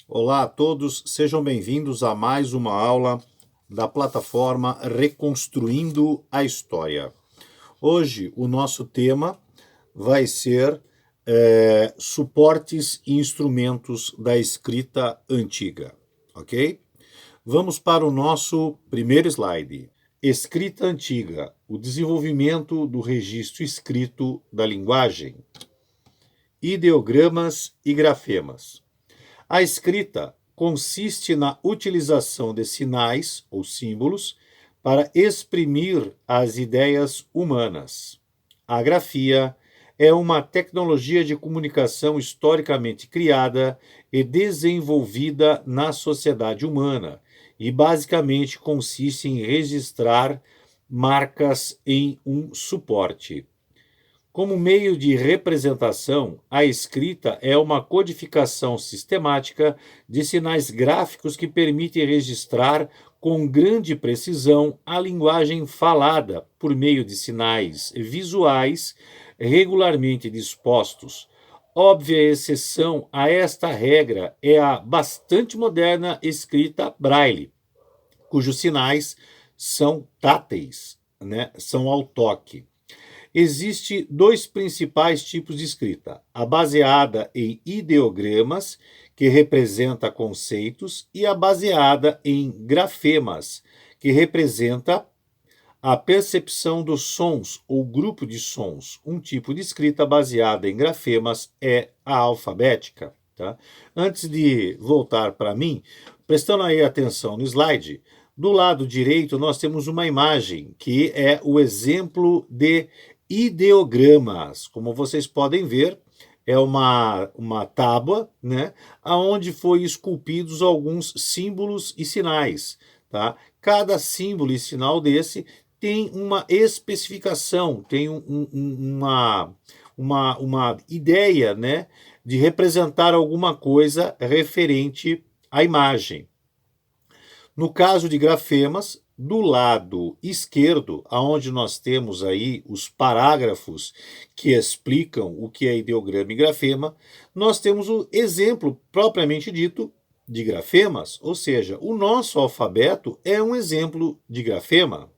Olá a todos, sejam bem-vindos a mais uma aula da plataforma Reconstruindo a História. Hoje o nosso tema vai ser suportes e instrumentos da escrita antiga, ok? Vamos para o nosso primeiro slide. Escrita antiga, o desenvolvimento do registro escrito da linguagem. Ideogramas e grafemas. A escrita consiste na utilização de sinais ou símbolos para exprimir as ideias humanas. A grafia é uma tecnologia de comunicação historicamente criada e desenvolvida na sociedade humana e basicamente consiste em registrar marcas em um suporte. Como meio de representação, a escrita é uma codificação sistemática de sinais gráficos que permite registrar com grande precisão a linguagem falada por meio de sinais visuais regularmente dispostos. Óbvia exceção a esta regra é a bastante moderna escrita Braille, cujos sinais são táteis, são ao toque. Existem dois principais tipos de escrita: a baseada em ideogramas, que representa conceitos, e a baseada em grafemas, que representa a percepção dos sons ou grupo de sons. Um tipo de escrita baseada em grafemas é a alfabética. Tá? Antes de voltar para mim, prestando aí atenção no slide, do lado direito nós temos uma imagem que é o exemplo de ideogramas. Como vocês podem ver, é uma tábua, onde foi esculpidos alguns símbolos e sinais. Tá? Cada símbolo e sinal desse tem uma especificação, tem uma ideia, de representar alguma coisa referente à imagem. No caso de grafemas, do lado esquerdo, aonde nós temos aí os parágrafos que explicam o que é ideograma e grafema, nós temos o exemplo propriamente dito de grafemas, ou seja, o nosso alfabeto é um exemplo de grafema.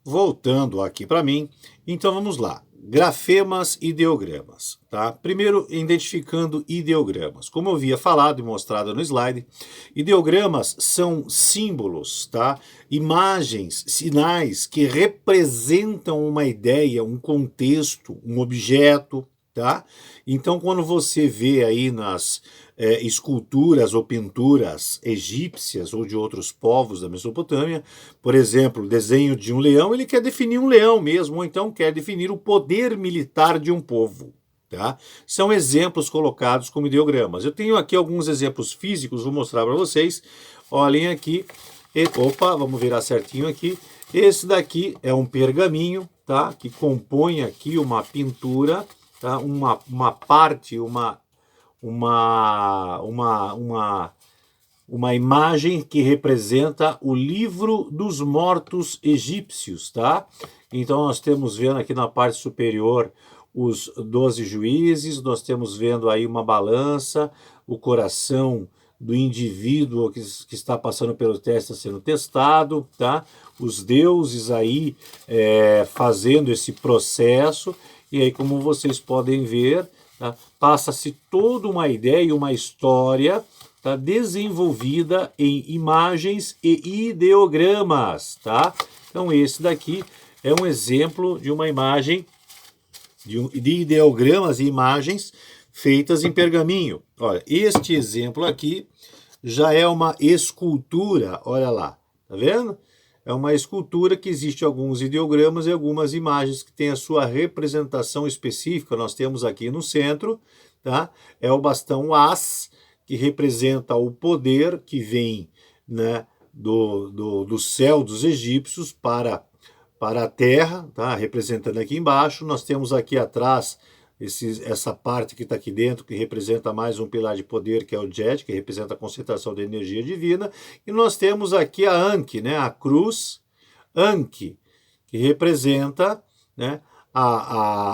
Voltando aqui para mim, então vamos lá. Grafemas e ideogramas. Tá? Primeiro, identificando ideogramas. Como eu havia falado e mostrado no slide, ideogramas são símbolos, tá? Imagens, sinais que representam uma ideia, um contexto, um objeto. Tá? Então, quando você vê aí nas esculturas ou pinturas egípcias ou de outros povos da Mesopotâmia, por exemplo, o desenho de um leão, ele quer definir um leão mesmo, ou então quer definir o poder militar de um povo. Tá? São exemplos colocados como ideogramas. Eu tenho aqui alguns exemplos físicos, vou mostrar para vocês. Olhem aqui. Opa, vamos virar certinho aqui. Esse daqui é um pergaminho, tá? Que compõe aqui uma pintura, tá? Uma parte, uma imagem que representa o livro dos mortos egípcios, tá? Então nós temos vendo aqui na parte superior os 12 juízes, nós temos vendo aí uma balança, o coração do indivíduo que está passando pelo teste sendo testado, tá? Os deuses aí fazendo esse processo, e aí como vocês podem ver, tá? Passa-se toda uma ideia e uma história, tá? Desenvolvida em imagens e ideogramas, tá? Então esse daqui é um exemplo de uma imagem, de ideogramas e imagens feitas em pergaminho. Olha, este exemplo aqui já é uma escultura, olha lá, tá vendo? É uma escultura que existe alguns ideogramas e algumas imagens que têm a sua representação específica. Nós temos aqui no centro, tá? É o bastão As, que representa o poder que vem, do céu dos egípcios para a terra, tá? Representando aqui embaixo. Nós temos aqui atrás essa parte que está aqui dentro, que representa mais um pilar de poder, que é o Jet, que representa a concentração da energia divina. E nós temos aqui a Anki, a cruz Anki, que representa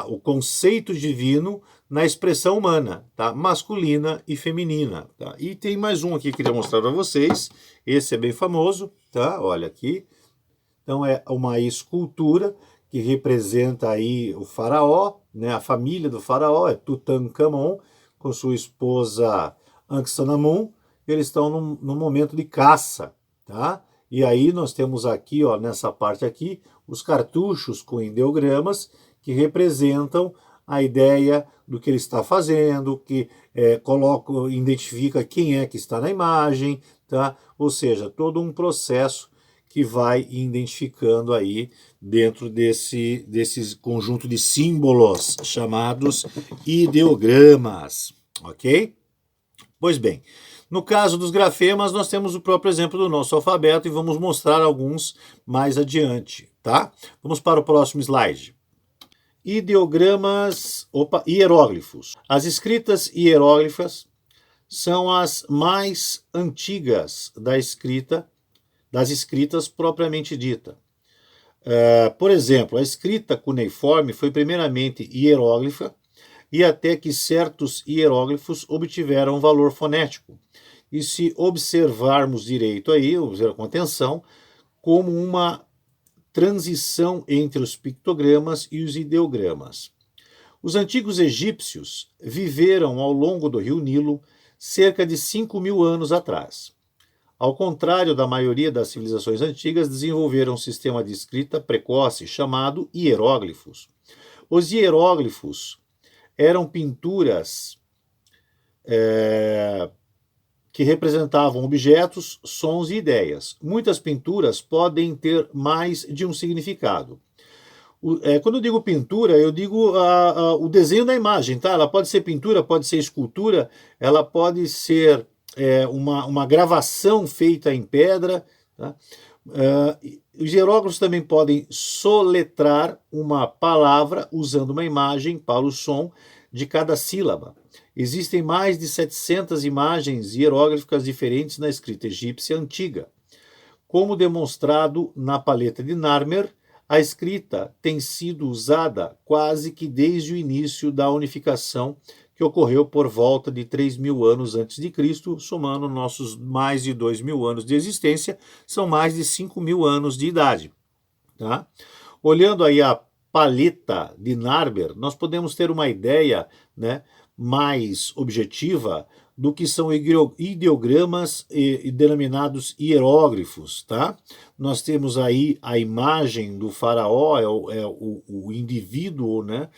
o conceito divino na expressão humana, tá? Masculina e feminina, tá? E tem mais um aqui que eu queria mostrar para vocês. Esse é bem famoso, tá? Olha aqui. Então é uma escultura que representa aí o faraó, né? A família do faraó é Tutankhamon com sua esposa Ankh-Senamun. Eles estão num momento de caça, tá? E aí nós temos aqui, ó, nessa parte aqui, os cartuchos com ideogramas que representam a ideia do que ele está fazendo, que identifica quem é que está na imagem, tá? Ou seja, todo um processo que vai identificando aí dentro desse conjunto de símbolos chamados ideogramas, ok? Pois bem, no caso dos grafemas, nós temos o próprio exemplo do nosso alfabeto e vamos mostrar alguns mais adiante, tá? Vamos para o próximo slide. Hieróglifos. As escritas hieróglifas são as mais antigas das escritas propriamente dita. Por exemplo, a escrita cuneiforme foi primeiramente hieróglifa e até que certos hieróglifos obtiveram valor fonético. E se observarmos direito aí, observar com atenção, como uma transição entre os pictogramas e os ideogramas. Os antigos egípcios viveram ao longo do rio Nilo cerca de 5.000 anos atrás. Ao contrário da maioria das civilizações antigas, desenvolveram um sistema de escrita precoce chamado hieróglifos. Os hieróglifos eram pinturas que representavam objetos, sons e ideias. Muitas pinturas podem ter mais de um significado. Quando eu digo pintura, eu digo o desenho da imagem, tá? Ela pode ser pintura, pode ser escultura, ela pode ser uma gravação feita em pedra, tá? Os hieróglifos também podem soletrar uma palavra usando uma imagem para o som de cada sílaba. Existem mais de 700 imagens hieróglifas diferentes na escrita egípcia antiga. Como demonstrado na paleta de Narmer, a escrita tem sido usada quase que desde o início da unificação, que ocorreu por volta de 3.000 anos antes de Cristo, somando nossos mais de 2.000 anos de existência, são mais de 5.000 anos de idade. Tá? Olhando aí a paleta de Narmer, nós podemos ter uma ideia, né, mais objetiva do que são ideogramas denominados hieróglifos, tá? Nós temos aí a imagem do faraó, o indivíduo, né,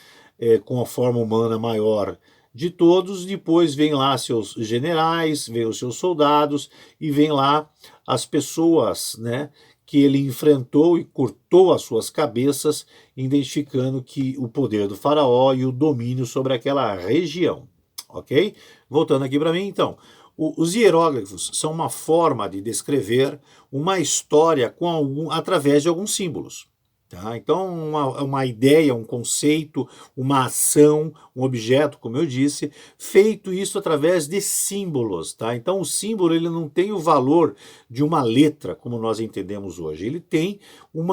com a forma humana maior de todos, depois vem lá seus generais, vem os seus soldados e vem lá as pessoas, né, que ele enfrentou e cortou as suas cabeças, identificando que o poder do faraó e o domínio sobre aquela região, ok? Voltando aqui para mim, então, os hieróglifos são uma forma de descrever uma história através de alguns símbolos. Tá? Então, uma ideia, um conceito, uma ação, um objeto, como eu disse, feito isso através de símbolos. Tá? Então, o símbolo ele não tem o valor de uma letra, como nós entendemos hoje. Ele tem um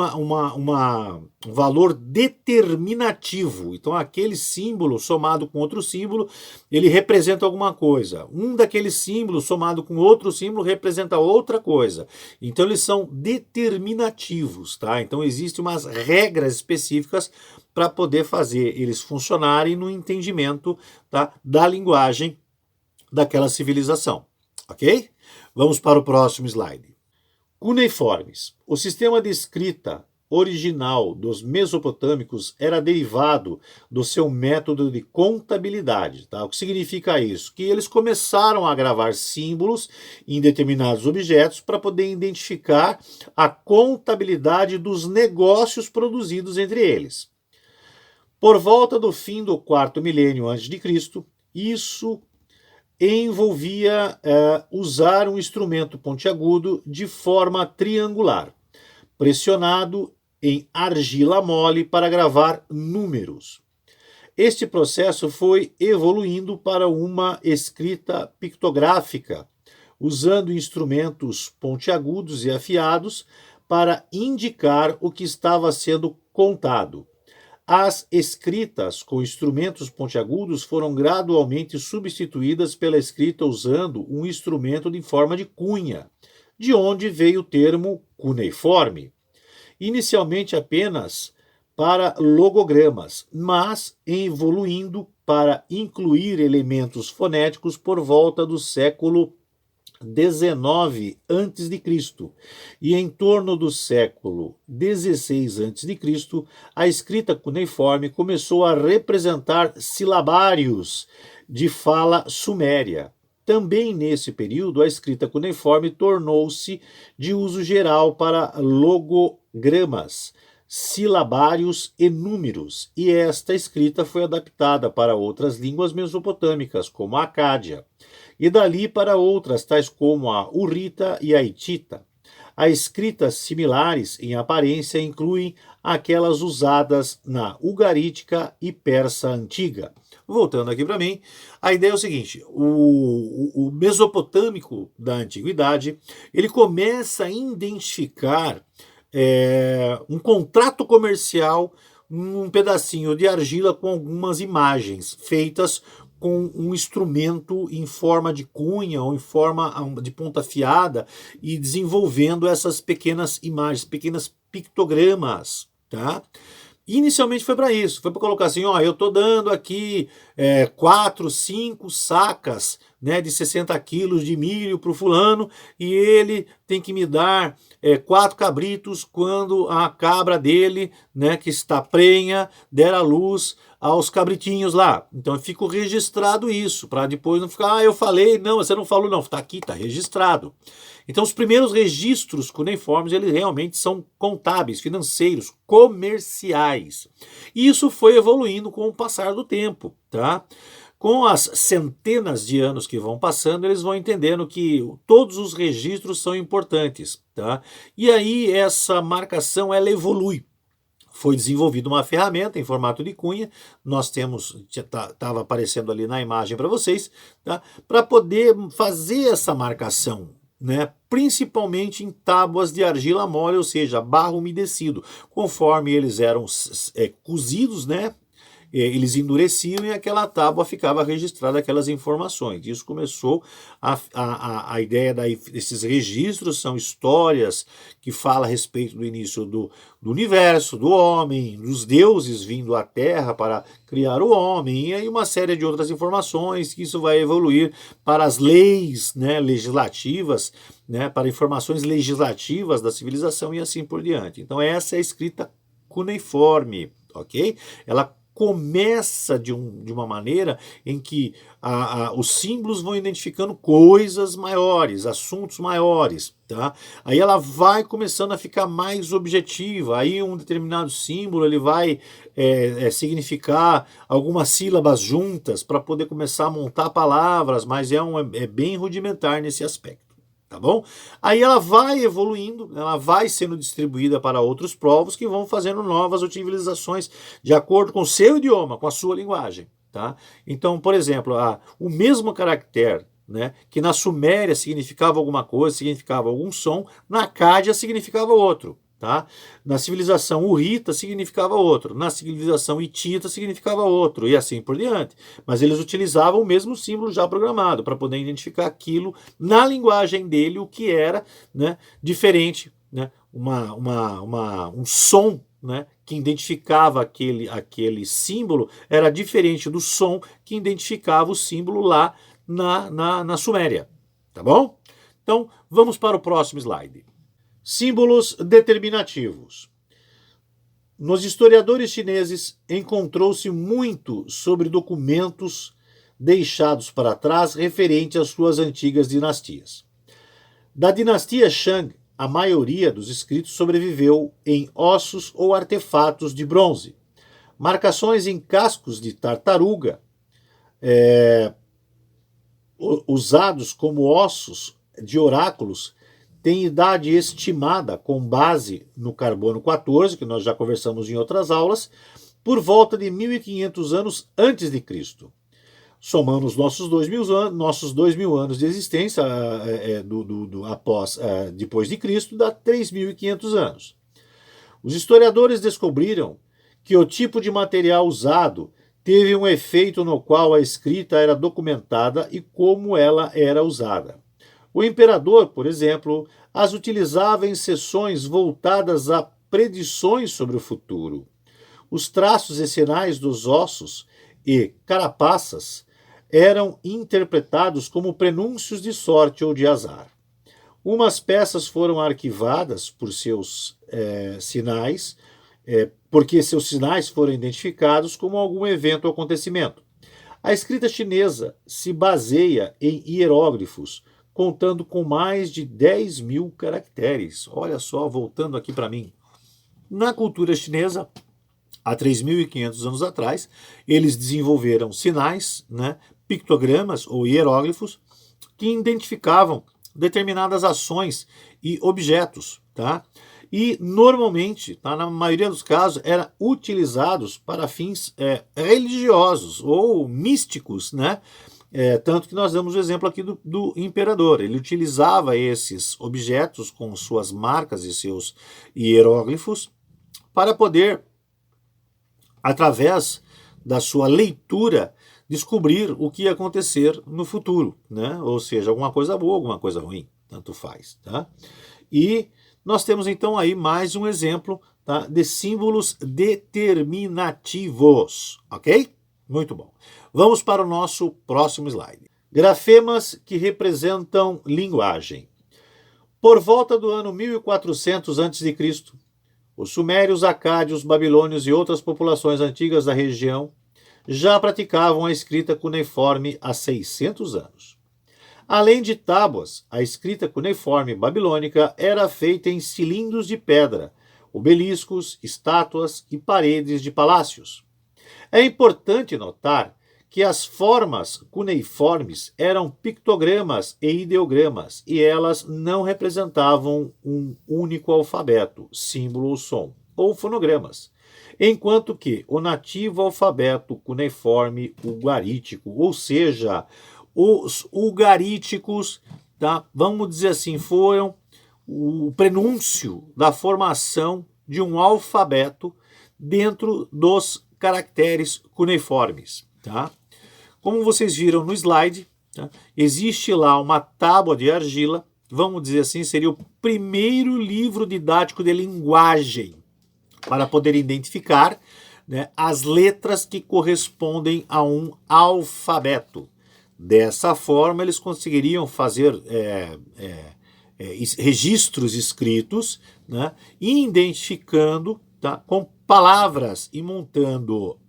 valor determinativo. Então, aquele símbolo somado com outro símbolo, ele representa alguma coisa. Um daqueles símbolos somado com outro símbolo representa outra coisa. Então, eles são determinativos. Tá? Então, existe umas regras específicas para poder fazer eles funcionarem no entendimento, tá, da linguagem daquela civilização, ok? Vamos para o próximo slide. Cuneiformes. O sistema de escrita original dos mesopotâmicos era derivado do seu método de contabilidade. Tá? O que significa isso? Que eles começaram a gravar símbolos em determinados objetos para poder identificar a contabilidade dos negócios produzidos entre eles. Por volta do fim do 4º milênio a.C., isso envolvia usar um instrumento pontiagudo de forma triangular, pressionado em argila mole para gravar números. Este processo foi evoluindo para uma escrita pictográfica, usando instrumentos pontiagudos e afiados para indicar o que estava sendo contado. As escritas com instrumentos pontiagudos foram gradualmente substituídas pela escrita usando um instrumento em forma de cunha, de onde veio o termo cuneiforme, inicialmente apenas para logogramas, mas evoluindo para incluir elementos fonéticos por volta do século 19 a.C. E em torno do século 16 a.C., a escrita cuneiforme começou a representar silabários de fala suméria. Também nesse período, a escrita cuneiforme tornou-se de uso geral para logogramas, silabários e números, e esta escrita foi adaptada para outras línguas mesopotâmicas, como a Acádia, e dali para outras, tais como a Hurrita e a Hitita. As escritas similares em aparência incluem aquelas usadas na Ugarítica e Persa Antiga. Voltando aqui para mim, a ideia é o seguinte: o mesopotâmico da antiguidade, ele começa a identificar um contrato comercial, um pedacinho de argila com algumas imagens feitas com um instrumento em forma de cunha ou em forma de ponta afiada e desenvolvendo essas pequenas imagens, pequenas pictogramas, tá? Inicialmente foi para isso, foi para colocar assim, ó, eu estou dando aqui 4, 5 sacas, né, de 60 quilos de milho para o fulano e ele tem que me dar 4 cabritos quando a cabra dele, né, que está prenha, der à luz aos cabritinhos lá. Então fica registrado isso, para depois não ficar, eu falei, não, você não falou, não, está aqui, está registrado. Então os primeiros registros cuneiformes, eles realmente são contábeis, financeiros, comerciais. E isso foi evoluindo com o passar do tempo, tá? Com as centenas de anos que vão passando, eles vão entendendo que todos os registros são importantes, tá? E aí essa marcação, ela evolui. Foi desenvolvida uma ferramenta em formato de cunha, nós temos, estava aparecendo ali na imagem para vocês, tá? Para poder fazer essa marcação, né? Principalmente em tábuas de argila mole, ou seja, barro umedecido. Conforme eles eram cozidos, né? Eles endureciam e aquela tábua ficava registrada aquelas informações. Isso começou a ideia desses registros, são histórias que falam a respeito do início do universo, do homem, dos deuses vindo à Terra para criar o homem, e aí uma série de outras informações que isso vai evoluir para as leis, né, legislativas, né, para informações legislativas da civilização e assim por diante. Então essa é a escrita cuneiforme, ok? Ela começa de uma maneira em que os símbolos vão identificando coisas maiores, assuntos maiores, tá? Aí ela vai começando a ficar mais objetiva, aí um determinado símbolo ele vai significar algumas sílabas juntas para poder começar a montar palavras, mas é bem rudimentar nesse aspecto. Tá bom? Aí ela vai evoluindo, ela vai sendo distribuída para outros povos que vão fazendo novas utilizações de acordo com o seu idioma, com a sua linguagem. Tá? Então, por exemplo, o mesmo caractere, né, que na Suméria significava alguma coisa, significava algum som, na Acádia significava outro. Tá? Na civilização Hurrita significava outro, na civilização Hitita significava outro, e assim por diante. Mas eles utilizavam o mesmo símbolo já programado para poder identificar aquilo na linguagem dele, o que era, né, diferente, né, um som, né, que identificava aquele símbolo era diferente do som que identificava o símbolo lá na Suméria. Tá bom? Então vamos para o próximo slide. Símbolos determinativos. Nos historiadores chineses encontrou-se muito sobre documentos deixados para trás referente às suas antigas dinastias. Da dinastia Shang, a maioria dos escritos sobreviveu em ossos ou artefatos de bronze. Marcações em cascos de tartaruga, usados como ossos de oráculos, tem idade estimada com base no carbono 14, que nós já conversamos em outras aulas, por volta de 1500 anos antes de Cristo. Somando os nossos 2000 anos de existência depois de Cristo, dá 3.500 anos. Os historiadores descobriram que o tipo de material usado teve um efeito no qual a escrita era documentada e como ela era usada. O imperador, por exemplo, as utilizava em sessões voltadas a predições sobre o futuro. Os traços e sinais dos ossos e carapaças eram interpretados como prenúncios de sorte ou de azar. Umas peças foram arquivadas por seus sinais, porque seus sinais foram identificados como algum evento ou acontecimento. A escrita chinesa se baseia em hieróglifos, contando com mais de 10.000 caracteres. Olha só, voltando aqui para mim. Na cultura chinesa, há 3.500 anos atrás, eles desenvolveram sinais, né, pictogramas ou hieróglifos, que identificavam determinadas ações e objetos, tá? E normalmente, tá, na maioria dos casos, eram utilizados para fins religiosos ou místicos, né? Tanto que nós damos o exemplo aqui do imperador. Ele utilizava esses objetos com suas marcas e seus hieróglifos para poder, através da sua leitura, descobrir o que ia acontecer no futuro, né? Ou seja, alguma coisa boa, alguma coisa ruim, tanto faz, tá? E nós temos então aí mais um exemplo, tá, de símbolos determinativos, ok? Muito bom. Vamos para o nosso próximo slide. Grafemas que representam linguagem. Por volta do ano 1400 a.C., os sumérios, acádios, babilônios e outras populações antigas da região já praticavam a escrita cuneiforme há 600 anos. Além de tábuas, a escrita cuneiforme babilônica era feita em cilindros de pedra, obeliscos, estátuas e paredes de palácios. É importante notar que as formas cuneiformes eram pictogramas e ideogramas, e elas não representavam um único alfabeto, símbolo ou som, ou fonogramas, enquanto que o nativo alfabeto cuneiforme ugarítico, ou seja, os ugaríticos, tá, vamos dizer assim, foram o prenúncio da formação de um alfabeto dentro dos caracteres cuneiformes. Tá? Como vocês viram no slide, tá, existe lá uma tábua de argila, vamos dizer assim, seria o primeiro livro didático de linguagem para poder identificar, né, as letras que correspondem a um alfabeto. Dessa forma, eles conseguiriam fazer registros escritos, né, identificando, tá, com palavras e montando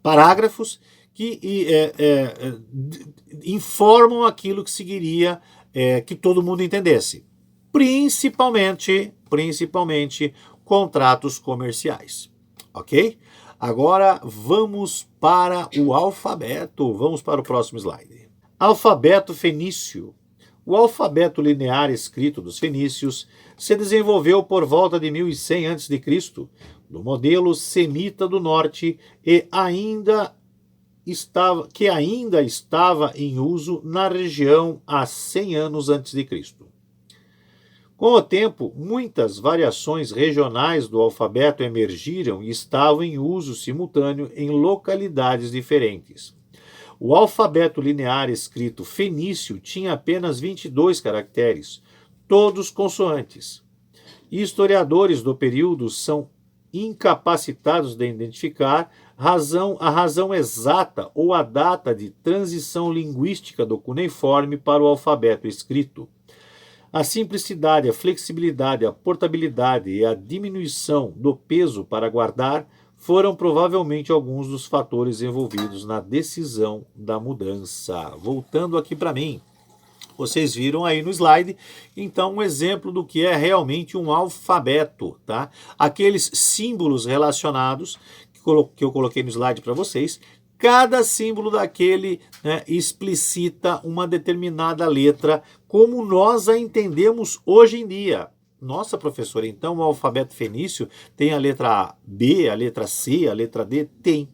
parágrafos que informam aquilo que seguiria que todo mundo entendesse. Principalmente contratos comerciais, ok? Agora vamos para o alfabeto, vamos para o próximo slide. Alfabeto fenício. O alfabeto linear escrito dos fenícios se desenvolveu por volta de 1100 a.C., do modelo semita do norte e ainda estava em uso na região há 100 anos antes de Cristo. Com o tempo, muitas variações regionais do alfabeto emergiram e estavam em uso simultâneo em localidades diferentes. O alfabeto linear escrito fenício tinha apenas 22 caracteres, todos consoantes. Historiadores do período são incapacitados de identificar a razão exata ou a data de transição linguística do cuneiforme para o alfabeto escrito. A simplicidade, a flexibilidade, a portabilidade e a diminuição do peso para guardar foram provavelmente alguns dos fatores envolvidos na decisão da mudança. Voltando aqui para mim, vocês viram aí no slide, então, um exemplo do que é realmente um alfabeto, tá? Aqueles símbolos relacionados que eu coloquei no slide para vocês, cada símbolo daquele, né, explicita uma determinada letra, como nós a entendemos hoje em dia. Nossa, professora, então o alfabeto fenício tem a letra B, a letra C, a letra D? Tem,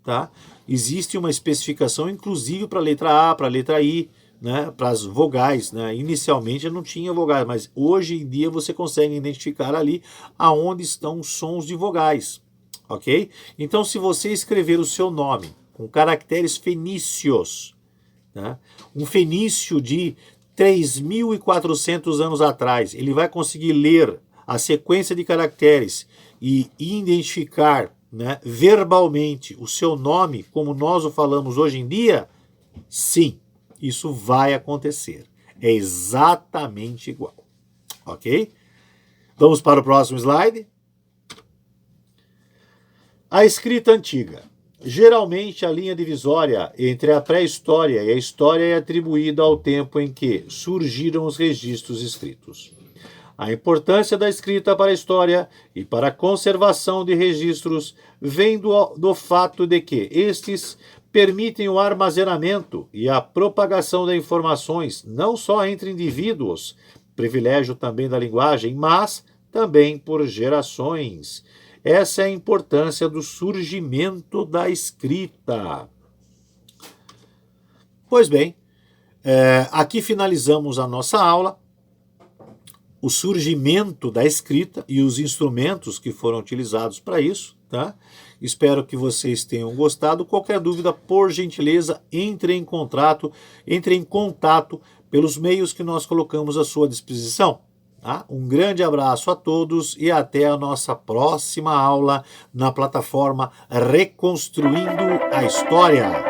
tá? Existe uma especificação, inclusive, para a letra A, para a letra I, né, para as vogais, né? Inicialmente não tinha vogais, mas hoje em dia você consegue identificar ali aonde estão os sons de vogais, ok? Então, se você escrever o seu nome com caracteres fenícios, né, um fenício de 3.400 anos atrás, ele vai conseguir ler a sequência de caracteres e identificar, né, verbalmente o seu nome, como nós o falamos hoje em dia? Sim, isso vai acontecer. É exatamente igual. Ok? Vamos para o próximo slide. A escrita antiga. Geralmente a linha divisória entre a pré-história e a história é atribuída ao tempo em que surgiram os registros escritos. A importância da escrita para a história e para a conservação de registros vem do fato de que estes permitem o armazenamento e a propagação de informações não só entre indivíduos, privilégio também da linguagem, mas também por gerações. Essa é a importância do surgimento da escrita. Pois bem, aqui finalizamos a nossa aula. O surgimento da escrita e os instrumentos que foram utilizados para isso, tá? Espero que vocês tenham gostado. Qualquer dúvida, por gentileza, entre em contato pelos meios que nós colocamos à sua disposição. Tá? Um grande abraço a todos e até a nossa próxima aula na plataforma Reconstruindo a História.